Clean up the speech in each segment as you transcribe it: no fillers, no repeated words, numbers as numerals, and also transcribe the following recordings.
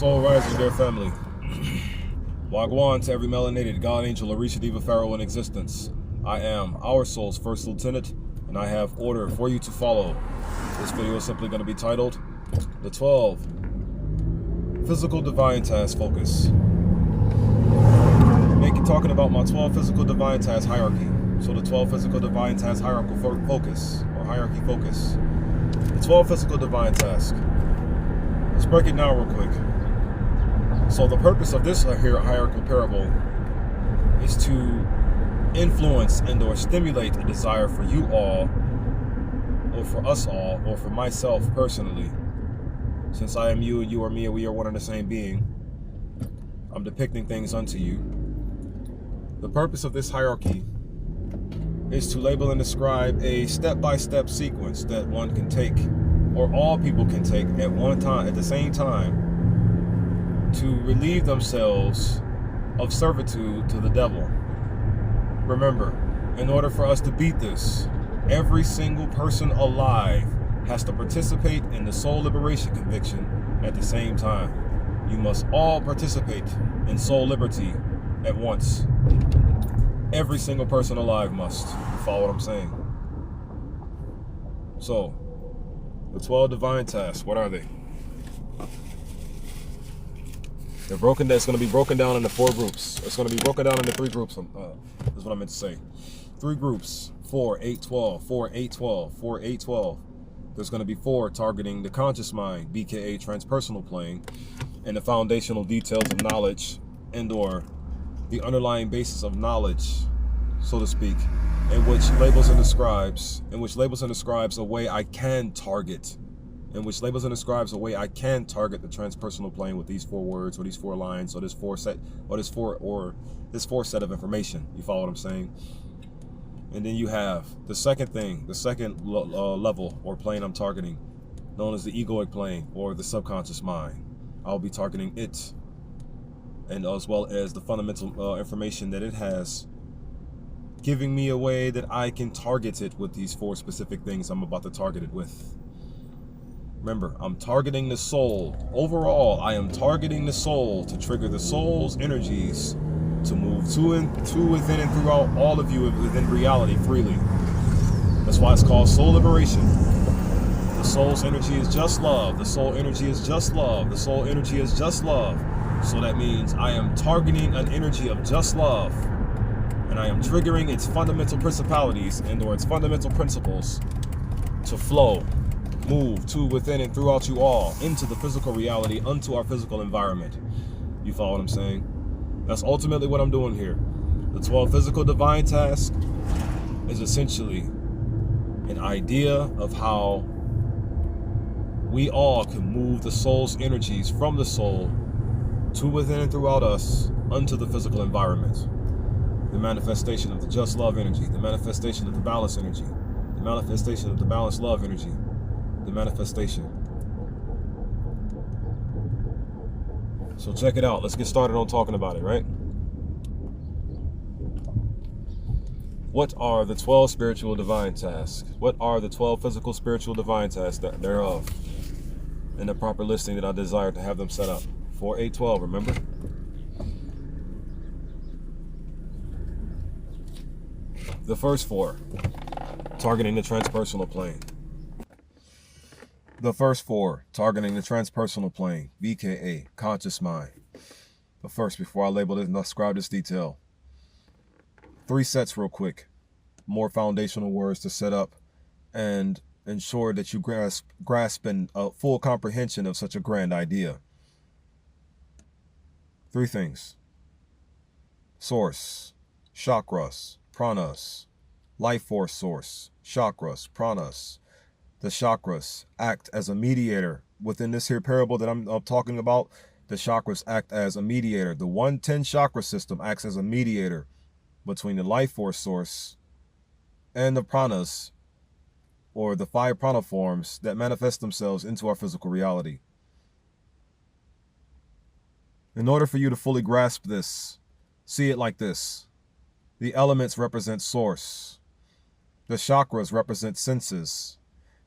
Soul Rising, dear family. Wagwan to every melanated God, angel, Orisha, Diva, Pharaoh in existence. I am our soul's first lieutenant, and I have order for you to follow. This video is simply going to be titled, The 12 Physical Divine Task Focus. Talking about my 12 physical divine task hierarchy. So the 12 physical divine task hierarchy focus, or hierarchy focus. The 12 physical divine task. Let's break it down real quick. So the purpose of this hierarchical parable is to influence and or stimulate a desire for you all, or for us all, or for myself personally. Since I am you and you are me and we are one and the same being, I'm depicting things unto you. The purpose of this hierarchy is to label and describe a step-by-step sequence that one can take, or all people can take at one time, at the same time, to relieve themselves of servitude to the devil. Remember, in order for us to beat this, every single person alive has to participate in the soul liberation conviction at the same time. You must all participate in soul liberty at once. Every single person alive must. You follow what I'm saying? So, the 12 divine tasks, what are they? They're broken down. It's going to be broken down into 4 groups. It's going to be broken down into 3 groups. Is what I meant to say. 3 groups. 4, 8, 12. 4, 8, 12. 4, 8, 12. There's going to be 4 targeting the conscious mind, b.k.a. transpersonal plane, and the foundational details of knowledge and or the underlying basis of knowledge, so to speak, in which labels and describes a way I can target, the transpersonal plane with these 4 words or these 4 lines or this 4 set of information. You follow what I'm saying? And then you have the second level or plane I'm targeting, known as the egoic plane or the subconscious mind. I'll be targeting it, and as well as the fundamental information that it has, giving me a way that I can target it with these 4 specific things I'm about to target it with. Remember, I'm targeting the soul. Overall, I am targeting the soul to trigger the soul's energies to move to within and throughout all of you within reality freely. That's why it's called soul liberation. The soul's energy is just love. The soul energy is just love. The soul energy is just love. So that means I am targeting an energy of just love, and I am triggering its fundamental principalities and or its fundamental principles to flow, move to within and throughout you all into the physical reality, unto our physical environment. You follow what I'm saying? That's ultimately what I'm doing here. The 12 physical divine task is essentially an idea of how we all can move the soul's energies from the soul to within and throughout us unto the physical environment. The manifestation of the just love energy, the manifestation of the balance energy, the manifestation of the balanced love energy, the manifestation. So check it out. Let's get started on talking about it, right? What are the 12 spiritual divine tasks? What are the 12 physical spiritual divine tasks thereof? In the proper listing that I desire to have them set up. 4, 8, 12, remember? The first 4, targeting the transpersonal plane. The first 4, targeting the transpersonal plane, b.k.a. conscious mind. But first, before I label it and describe this detail, 3 sets real quick. More foundational words to set up and ensure that you grasp in a full comprehension of such a grand idea. 3 things: source, chakras, pranas, life force source, chakras, pranas. The chakras act as a mediator. Within this here parable that I'm talking about, the chakras act as a mediator. The 110 chakra system acts as a mediator between the life force source and the pranas, or the 5 prana forms that manifest themselves into our physical reality. In order for you to fully grasp this, see it like this. The elements represent source. The chakras represent senses.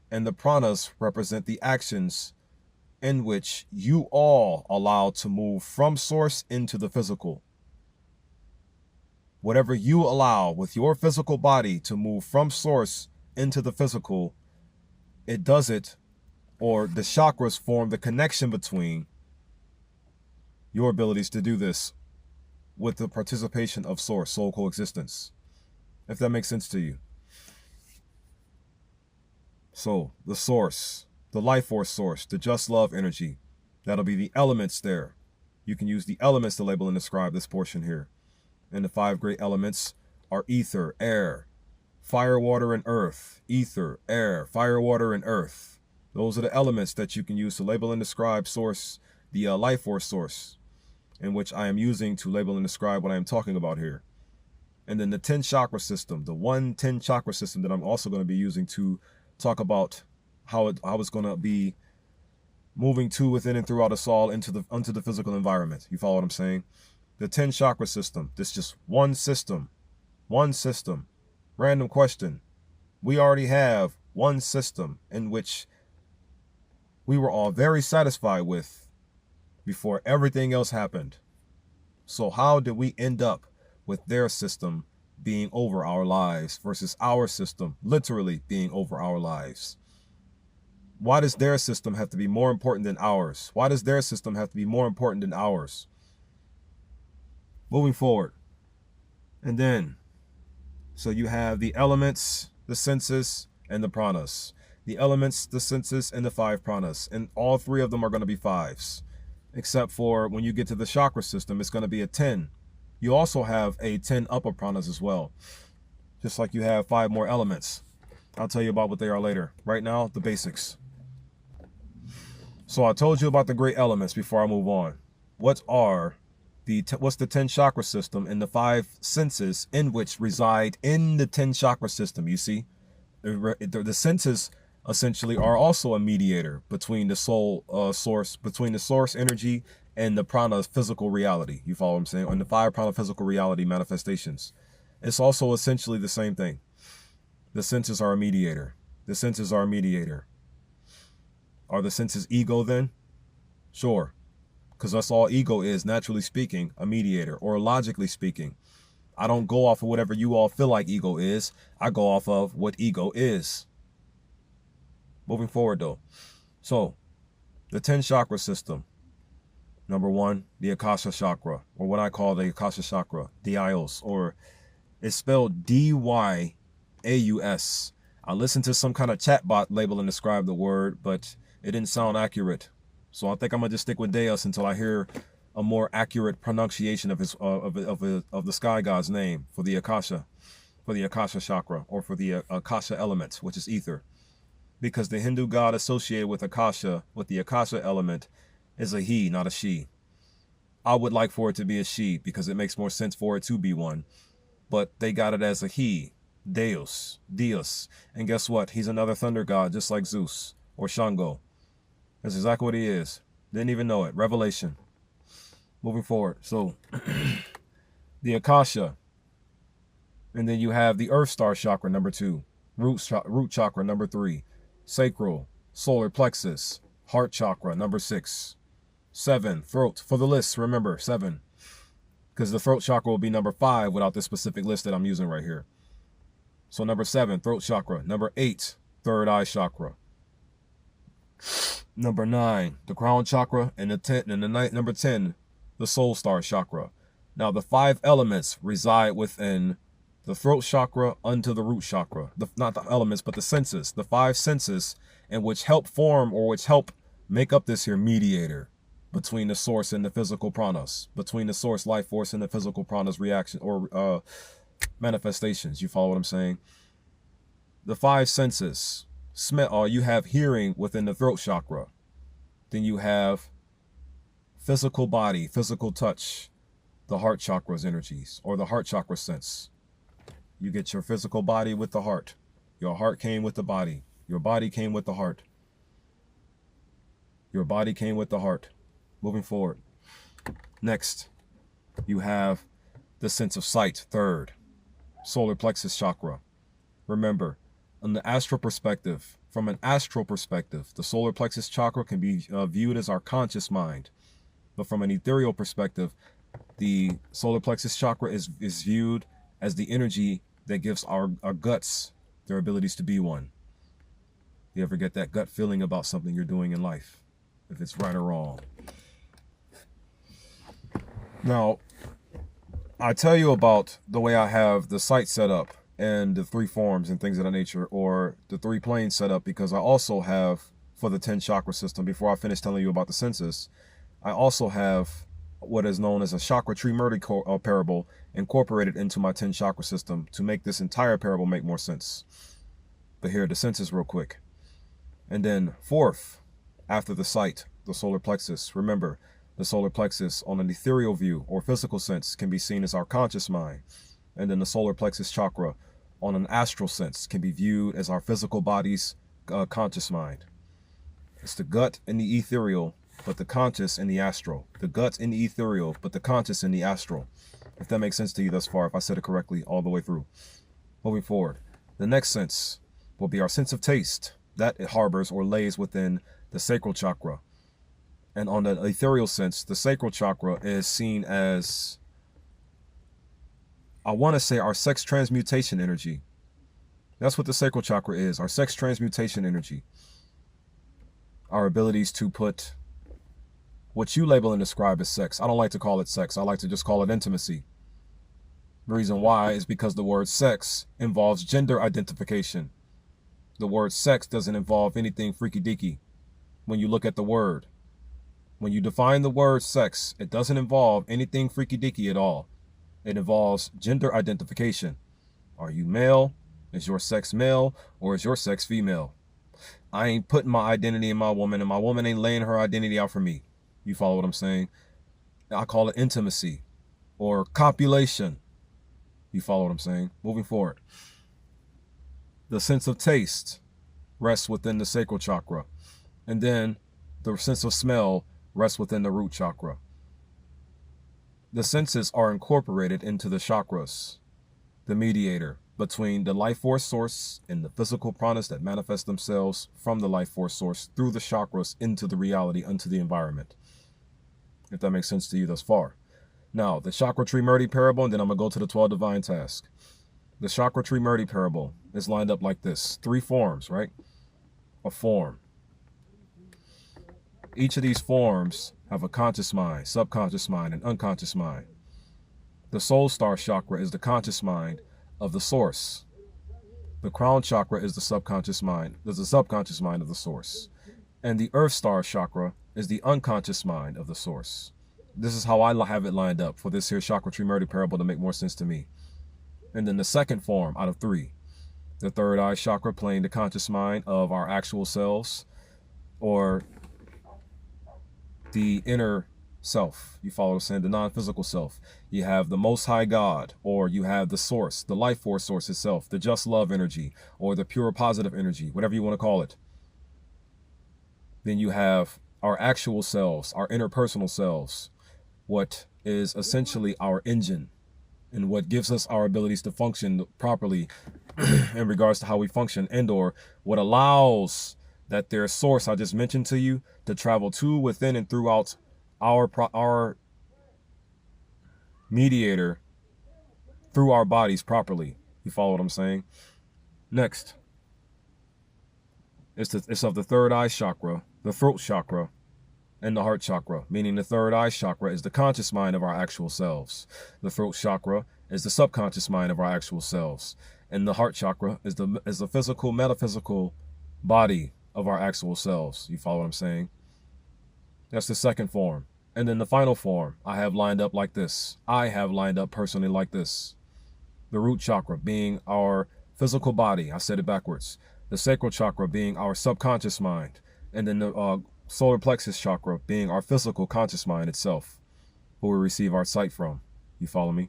And the pranas represent the actions in which you all allow to move from source into the physical. Whatever you allow with your physical body to move from source into the physical, it does it, or the chakras form the connection between your abilities to do this with the participation of source, soul coexistence, if that makes sense to you. So the source, the life force source, the just love energy, that'll be the elements there. You can use the elements to label and describe this portion here. And the 5 great elements are ether, air, fire, water, and earth. Ether, air, fire, water, and earth. Those are the elements that you can use to label and describe source, the life force source, in which I am using to label and describe what I am talking about here. And then the 10 chakra system, the 110 chakra system that I'm also going to be using to talk about how it's going to be moving to, within, and throughout us all into the physical environment. You follow what I'm saying? The 10 chakra system, this is just one system. One system. Random question. We already have one system in which we were all very satisfied with before everything else happened. So how did we end up with their system being over our lives versus our system literally being over our lives? Why does their system have to be more important than ours? Why does their system have to be more important than ours? Moving forward. And then, so you have the elements, the senses, and the pranas. The elements, the senses, and the 5 pranas. And all 3 of them are going to be 5s. Except for when you get to the chakra system, it's going to be a 10. You also have a 10 upper pranas as well. Just like you have 5 more elements. I'll tell you about what they are later. Right now, the basics. So I told you about the great elements before I move on. What's the 10 chakra system and the 5 senses in which reside in the 10 chakra system? You see, the senses essentially are also a mediator between the soul source, between the source energy and the prana physical reality. You follow what I'm saying? And the 5 prana physical reality manifestations. It's also essentially the same thing. The senses are a mediator. The senses are a mediator. Are the senses ego then? Sure. Because that's all ego is, naturally speaking, a mediator, or logically speaking. I don't go off of whatever you all feel like ego is. I go off of what ego is. Moving forward though. So, the 10 chakra system. Number 1, the Akasha Chakra, or what I call the Akasha Chakra, Dios, or it's spelled D-Y-A-U-S. I listened to some kind of chatbot label and describe the word, but it didn't sound accurate. So I think I'm gonna just stick with Deus until I hear a more accurate pronunciation of the sky god's name for the Akasha Chakra, or for the Akasha element, which is ether. Because the Hindu god associated with Akasha, with the Akasha element, is a he, not a she. I would like for it to be a she because it makes more sense for it to be one. But they got it as a he, Deus. And guess what? He's another thunder god, just like Zeus or Shango. That's exactly what he is. Didn't even know it. Revelation. Moving forward. So, the Akasha. And then you have the Earth Star Chakra, number 2. Root Chakra, number 3. Sacral, Solar Plexus, Heart Chakra, number 6. 7, Throat. For the list, remember, 7. Because the Throat Chakra will be number 5 without this specific list that I'm using right here. So number 7, Throat Chakra. Number 8, Third Eye Chakra. Number 9, the Crown Chakra, and number 10, the Soul Star Chakra. Now the 5 elements reside within the Throat Chakra unto the Root Chakra. Not the elements, but the senses. The 5 senses, and which help form, or which help make up this here mediator between the source and the physical pranas, between the source life force and the physical pranas reaction or manifestations. You follow what I'm saying? The 5 senses. You have hearing within the Throat Chakra. Then you have physical body, physical touch, the Heart Chakra's energies, or the Heart Chakra sense. You get your physical body with the heart. Your heart came with the body. Your body came with the heart. Your body came with the heart. Moving forward. Next, you have the sense of sight, 3rd. Solar Plexus Chakra. Remember, in the astral perspective, from an astral perspective, the solar plexus chakra can be viewed as our conscious mind. But from an ethereal perspective, the solar plexus chakra is viewed as the energy that gives our guts their abilities to be one. You ever get that gut feeling about something you're doing in life, if it's right or wrong? Now, I tell you about the way I have the site set up and the 3 forms and things of that nature, or the 3 planes set up, because I also have, for the 10 chakra system, before I finish telling you about the census, I also have what is known as a chakra tree murder parable incorporated into my 10 chakra system to make this entire parable make more sense. But here, the census real quick. And then 4th, after the site, the solar plexus. Remember, the solar plexus on an ethereal view or physical sense can be seen as our conscious mind. And then the solar plexus chakra on an astral sense can be viewed as our physical body's conscious mind. It's the gut and the ethereal, but the conscious in the astral. The gut in the ethereal, but the conscious in the astral. If that makes sense to you thus far, if I said it correctly all the way through. Moving forward, the next sense will be our sense of taste. That it harbors or lays within the sacral chakra. And on the ethereal sense, the sacral chakra is seen as, I want to say, our sex transmutation energy. That's what the sacral chakra is, our sex transmutation energy. Our abilities to put what you label and describe as sex. I don't like to call it sex. I like to just call it intimacy. The reason why is because the word sex involves gender identification. The word sex doesn't involve anything freaky deaky. When you look at the word, when you define the word sex, it doesn't involve anything freaky deaky at all. It involves gender identification. Are you male? Is your sex male, or is your sex female? I ain't putting my identity in my woman, and my woman ain't laying her identity out for me. You follow what I'm saying? I call it intimacy or copulation. You follow what I'm saying? Moving forward. The sense of taste rests within the sacral chakra. And then the sense of smell rests within the root chakra. The senses are incorporated into the chakras, the mediator between the life force source and the physical pranas that manifest themselves from the life force source through the chakras into the reality, into the environment. If that makes sense to you thus far. Now, the chakra tree murdy parable, and then I'm going to go to the 12 divine tasks. The chakra tree murdy parable is lined up like this. 3 forms, right? A form. Each of these forms have a conscious mind, subconscious mind, and unconscious mind. The soul star chakra is the conscious mind of the source. The crown chakra is the subconscious mind. There's the subconscious mind of the source. And the earth star chakra is the unconscious mind of the source. This is how I have it lined up for this here chakra tree murdy parable to make more sense to me. And then the second form out of 3, the third eye chakra playing the conscious mind of our actual selves, or the inner self. You follow what I'm saying? The non-physical self. You have the Most High God, or you have the source, the life force source itself, the just love energy, or the pure positive energy, whatever you want to call it. Then you have our actual selves, our interpersonal selves, what is essentially our engine, and what gives us our abilities to function properly in regards to how we function, and or what allows that their source I just mentioned to you to travel to, within, and throughout our mediator through our bodies properly. You follow what I'm saying? Next, it's of the third eye chakra, the throat chakra, and the heart chakra, meaning the third eye chakra is the conscious mind of our actual selves. The throat chakra is the subconscious mind of our actual selves. And the heart chakra is the physical, metaphysical body of our actual selves. You follow what I'm saying? That's the second form. And then the final form I have lined up like this. I have lined up personally like this. The root chakra being our physical body. I said it backwards. The sacral chakra being our subconscious mind. And then the solar plexus chakra being our physical conscious mind itself, who we receive our sight from. You follow me?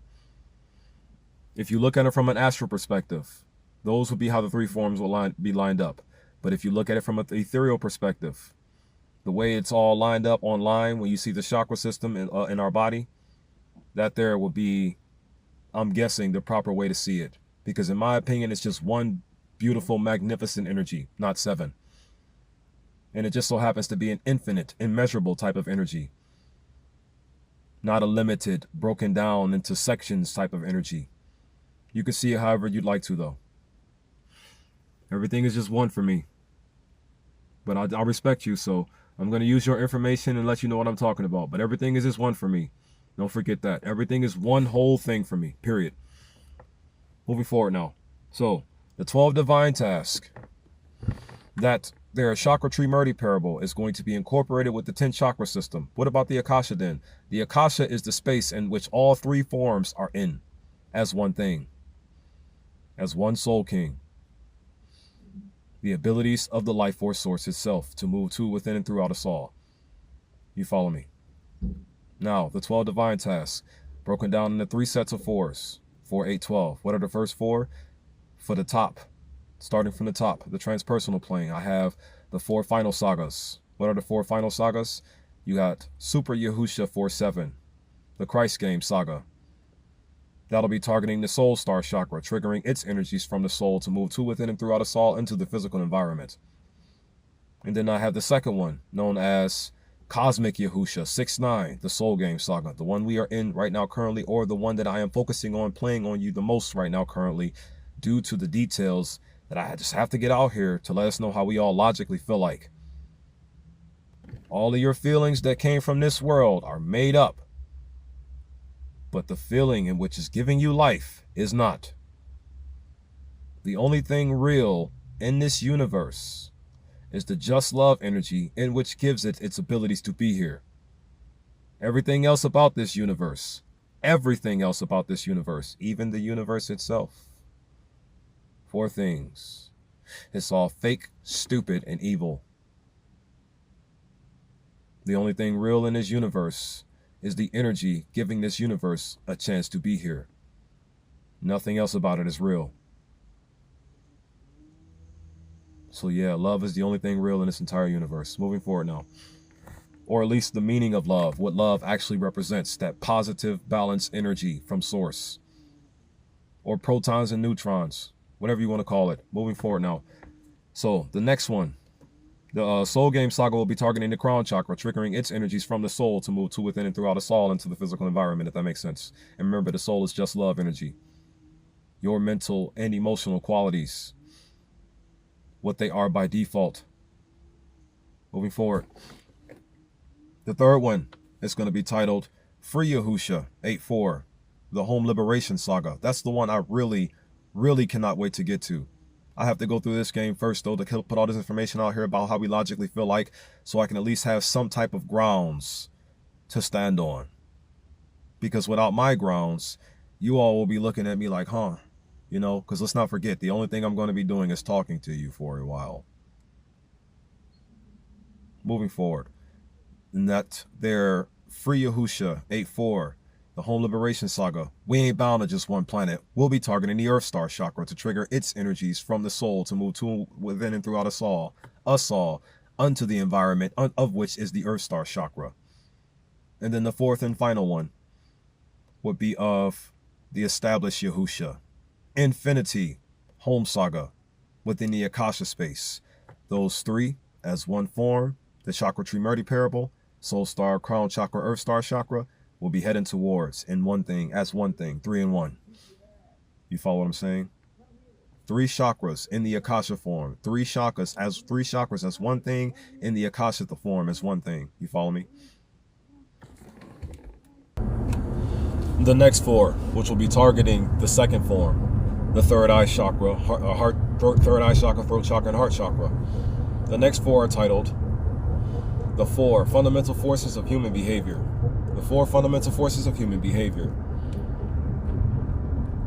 If you look at it from an astral perspective, those would be how the 3 forms will be lined up. But if you look at it from an ethereal perspective, the way it's all lined up online, when you see the chakra system in our body, that there will be, I'm guessing, the proper way to see it. Because in my opinion, it's just one beautiful, magnificent energy, not 7. And it just so happens to be an infinite, immeasurable type of energy. Not a limited, broken down into sections type of energy. You can see it however you'd like to, though. Everything is just one for me. But I respect you, so I'm going to use your information and let you know what I'm talking about. But everything is just one for me. Don't forget that. Everything is one whole thing for me, period. Moving forward now. So, the 12 divine task. That their chakra tree Murdy parable is going to be incorporated with the 10 chakra system. What about the Akasha then? The Akasha is the space in which all 3 forms are in as one thing. As one soul king. The abilities of the life force source itself to move to, within, and throughout us all. You follow me? Now, the 12 divine tasks, broken down into 3 sets of 4s. 4, 8, 12. What are the first 4? For the top, starting from the top, the transpersonal plane, I have the 4 final sagas. What are the 4 final sagas? You got Super Yahusha 4-7, the Christ Game saga. That'll be targeting the soul star chakra, triggering its energies from the soul to move to, within, and throughout us all into the physical environment. And then I have the second one, known as Cosmic Yahusha 6-9, the Soul Game saga, the one we are in right now currently, or the one that I am focusing on playing on you the most right now currently, due to the details that I just have to get out here to let us know how we all logically feel like. All of your feelings that came from this world are made up, but the feeling in which is giving you life is not. The only thing real in this universe is the just love energy in which gives it its abilities to be here. Everything else about this universe, even the universe itself, 4 things. It's all fake, stupid, and evil. The only thing real in this universe is the energy giving this universe a chance to be here. Nothing else about it is real. So yeah, love is the only thing real in this entire universe. Moving forward now. Or at least the meaning of love, what love actually represents, that positive, balanced energy from source. Or protons and neutrons, whatever you want to call it. Moving forward now. So the next one. The Soul Game Saga will be targeting the crown chakra, triggering its energies from the soul to move to, within, and throughout us all into the physical environment, if that makes sense. And remember, the soul is just love energy. Your mental and emotional qualities. What they are by default. Moving forward. The third one is going to be titled Free Yahusha 8-4, the Home Liberation Saga. That's the one I really, really cannot wait to get to. I have to go through this game first, though, to put all this information out here about how we logically feel like, so I can at least have some type of grounds to stand on. Because without my grounds, you all will be looking at me like, huh? You know, because let's not forget, the only thing I'm going to be doing is talking to you for a while. Moving forward. And that their Free Yahusha 8-4, the Home Liberation Saga. We ain't bound to just one planet. We'll be targeting the Earth Star Chakra to trigger its energies from the soul to move to, within, and throughout us all, unto the environment, of which is the Earth Star Chakra. And then the fourth and final one would be of the Established Yahusha, Infinity Home Saga, within the Akasha space. Those 3 as one form, the Chakra Tree Murdy parable, Soul Star, Crown Chakra, Earth Star Chakra, will be heading towards in one thing, as one thing, 3 in 1. You follow what I'm saying? 3 chakras in the Akasha form, 3 chakras as one thing in the Akasha form as one thing. You follow me? The next 4, which will be targeting the second form, the third eye chakra, third eye chakra, throat chakra, and heart chakra. The next 4 are titled The 4 Fundamental Forces of Human Behavior. The 4 fundamental forces of human behavior.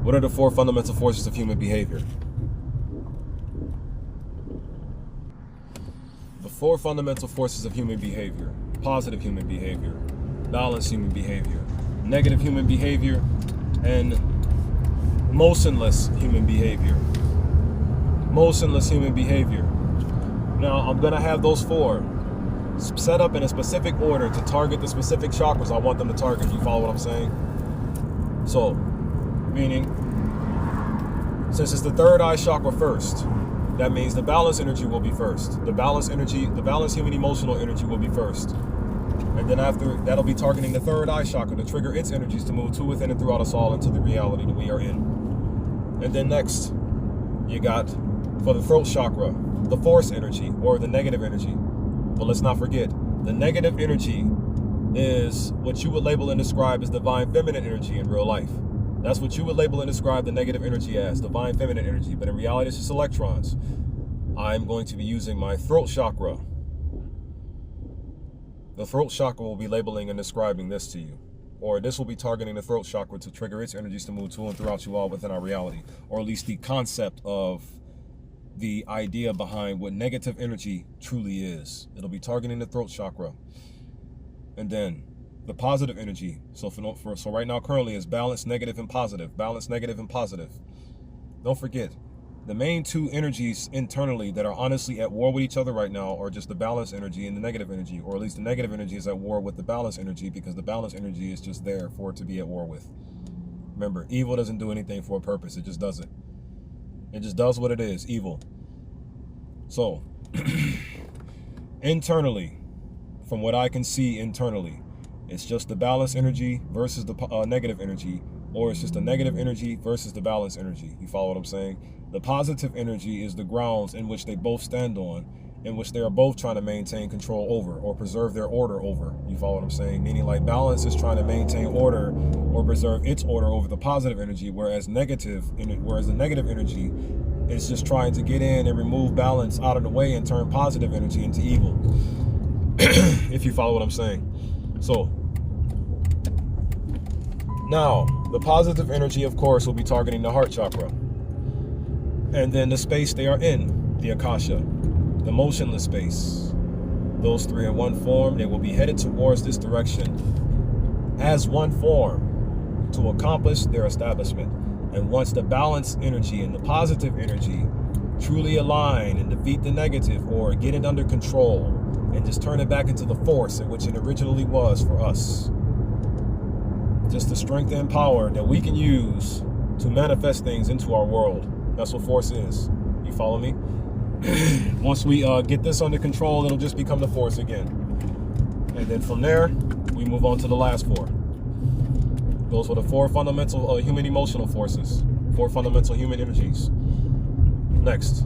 What are the 4 fundamental forces of human behavior? The 4 fundamental forces of human behavior. Positive human behavior, balanced human behavior, negative human behavior, and motionless human behavior. Motionless human behavior. Now, I'm going to have those 4 set up in a specific order to target the specific chakras I want them to target. You follow what I'm saying? So, meaning, since it's the third eye chakra first, That means the balance energy will be first. The balance energy, the balance human emotional energy will be first. And then after, that'll be targeting the third eye chakra to trigger its energies to move to within and throughout us all into the reality that we are in. And then next, you got, for the throat chakra, the force energy or the negative energy. But let's not forget, the negative energy is what you would label and describe as divine feminine energy in real life. That's what you would label and describe the negative energy as, divine feminine energy. But in reality, it's just electrons. I'm going to be using my throat chakra. The throat chakra will be labeling and describing this to you. Or this will be targeting the throat chakra to trigger its energies to move to and throughout you all within our reality. Or at least the concept of the idea behind what negative energy truly is. It'll be targeting the throat chakra. And then the positive energy. So so right now currently is balance, negative, and positive. Balance, negative, and positive. Don't forget, the main two energies internally that are honestly at war with each other right now are just the balance energy and the negative energy. Or at least the negative energy is at war with the balance energy, because the balance energy is just there for it to be at war with. Remember, evil doesn't do anything for a purpose. It just doesn't. It just does what it is, evil. So, internally, from what I can see internally, it's just the balance energy versus the negative energy, or it's just the negative energy versus the balance energy. You follow what I'm saying? The positive energy is the grounds in which they both stand on, in which they are both trying to maintain control over or preserve their order over. You follow what I'm saying? Meaning like balance is trying to maintain order or preserve its order over the positive energy, whereas the negative energy is just trying to get in and remove balance out of the way and turn positive energy into evil. If you follow what I'm saying. So, now, the positive energy, of course, will be targeting the heart chakra. And then the space they are in, the Akasha, the motionless space. Those three in one form, they will be headed towards this direction as one form to accomplish their establishment. And once the balance energy and the positive energy truly align and defeat the negative, or get it under control and just turn it back into the force in which it originally was for us. Just the strength and power that we can use to manifest things into our world. That's what force is. You follow me? Once we get this under control, it'll just become the force again. And then from there, we move on to the last four. Those were the four fundamental human emotional forces. Four fundamental human energies. Next,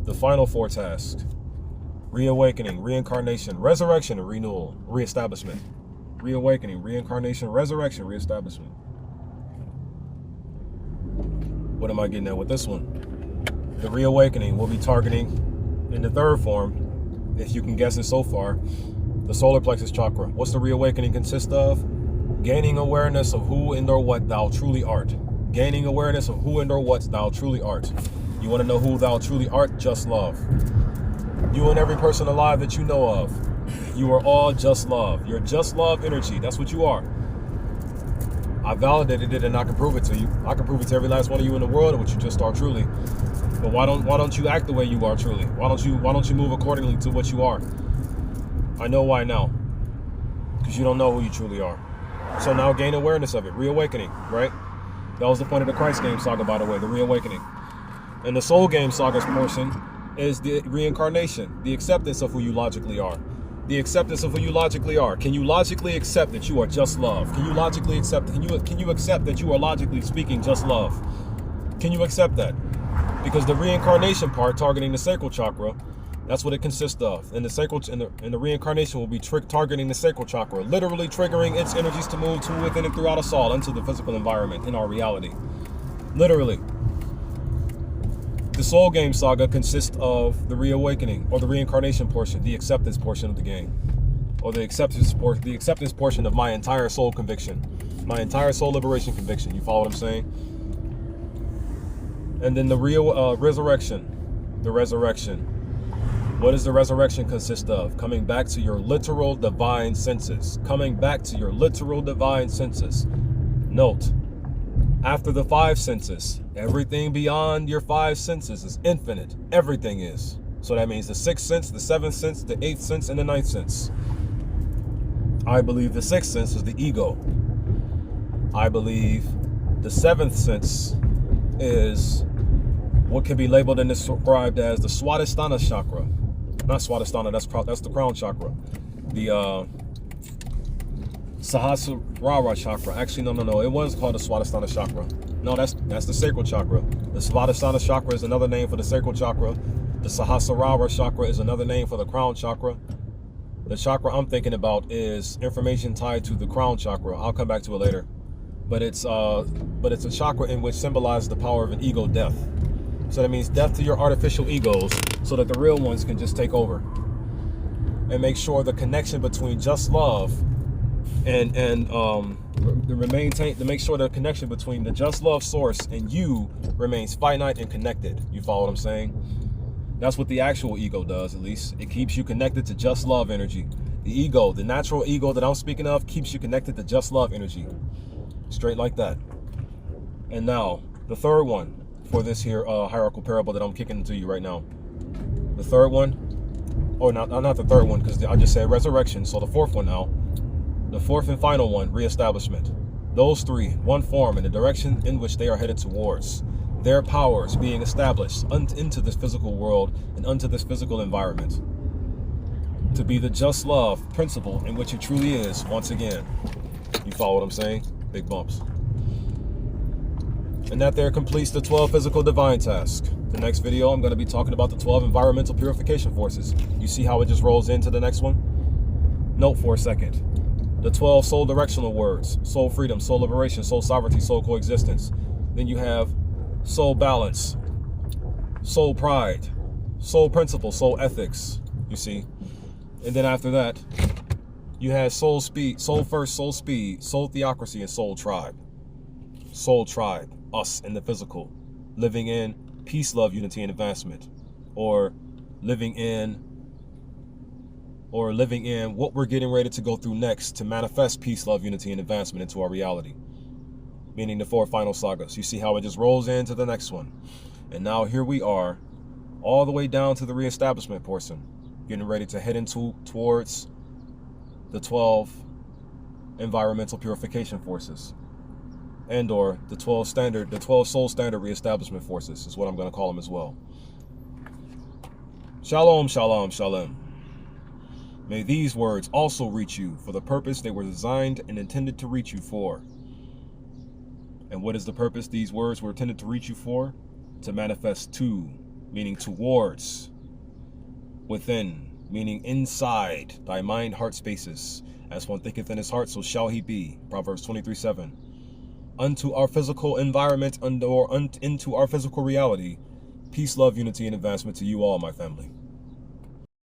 the final four tasks. Reawakening, reincarnation, resurrection, and renewal, reestablishment. Reawakening, reincarnation, resurrection, reestablishment. What am I getting at with this one? The reawakening will be targeting, in the third form, if you can guess it so far, the solar plexus chakra. What's the reawakening consist of? Gaining awareness of who and or what thou truly art. Gaining awareness of who and or what thou truly art. You want to know who thou truly art? Just love. You and every person alive that you know of. You are all just love. You're just love energy. That's what you are. I validated it and I can prove it to you. I can prove it to every last one of you in the world what you just are truly. But why don't you act the way you are truly? Why don't you move accordingly to what you are? I know why now. Because you don't know who you truly are. So now gain awareness of it. Reawakening, right? That was the point of the Christ game saga, by the way, the reawakening. And the soul game saga's portion is the reincarnation, the acceptance of who you logically are. The acceptance of who you logically are. Can you logically accept that you are just love? Can you logically accept, can you accept that you are logically speaking just love? Can you accept that? Because the reincarnation part targeting the sacral chakra, that's what it consists of. And the sacral and the reincarnation will be targeting the sacral chakra, literally triggering its energies to move to within and throughout us all into the physical environment in our reality. Literally. The soul game saga consists of the reawakening or the reincarnation portion, the acceptance portion of the game, or the acceptance portion of my entire soul conviction, my entire soul liberation conviction. You follow what I'm saying? And then the resurrection, the resurrection. What does the resurrection consist of? Coming back to your literal divine senses. Coming back to your literal divine senses. Note, after the five senses, everything beyond your five senses is infinite. Everything is. So that means the sixth sense, the seventh sense, the eighth sense, and the ninth sense. I believe the sixth sense is the ego. I believe the seventh sense is what can be labeled and described as the Swadhisthana chakra. Not Swadhisthana, that's the crown chakra. The Sahasrara chakra. Actually, no. It was called the Swadhisthana chakra. No, that's the sacral chakra. The Swadhisthana chakra is another name for the sacral chakra. The Sahasrara chakra is another name for the crown chakra. The chakra I'm thinking about is information tied to the crown chakra. I'll come back to it later. But it's a chakra in which symbolizes the power of an ego death. So that means death to your artificial egos so that the real ones can just take over. And make sure the connection between just love and to make sure the connection between the just love source and you remains finite and connected. You follow what I'm saying? That's what the actual ego does, at least. It keeps you connected to just love energy. The ego, the natural ego that I'm speaking of, keeps you connected to just love energy. Straight like that. And now, the third one for this here hierarchical parable that I'm kicking into you right now. The third one, or not the third one, because I just said resurrection, so the fourth one now. The fourth and final one, reestablishment. Those three, one form in the direction in which they are headed towards. Their powers being established into this physical world and unto this physical environment. To be the just love principle in which it truly is, once again. You follow what I'm saying? Big bumps. And that there completes the 12 physical divine tasks. The next video, I'm going to be talking about the 12 environmental purification forces. You see how it just rolls into the next one? Note for a second. The 12 soul directional words: soul freedom, soul liberation, soul sovereignty, soul coexistence. Then you have soul balance, soul pride, soul principle, soul ethics, you see. And then after that, you have soul speed, soul first, soul speed, soul theocracy, and soul tribe. Soul tribe, us in the physical, living in peace, love, unity, and advancement, or living in what we're getting ready to go through next to manifest peace, love, unity, and advancement into our reality. Meaning the 4 final sagas. You see how it just rolls into the next one. And now here we are, all the way down to the reestablishment portion, getting ready to head towards the 12 environmental purification forces, and or the 12 soul standard reestablishment forces is what I'm going to call them as well. Shalom, shalom, shalom. May these words also reach you for the purpose they were designed and intended to reach you for. And what is the purpose these words were intended to reach you for? To manifest to, meaning towards, within, meaning inside thy mind heart spaces. As one thinketh in his heart, so shall he be. Proverbs 23:7. Unto our physical environment, or into our physical reality. Peace, love, unity, and advancement to you all, my family.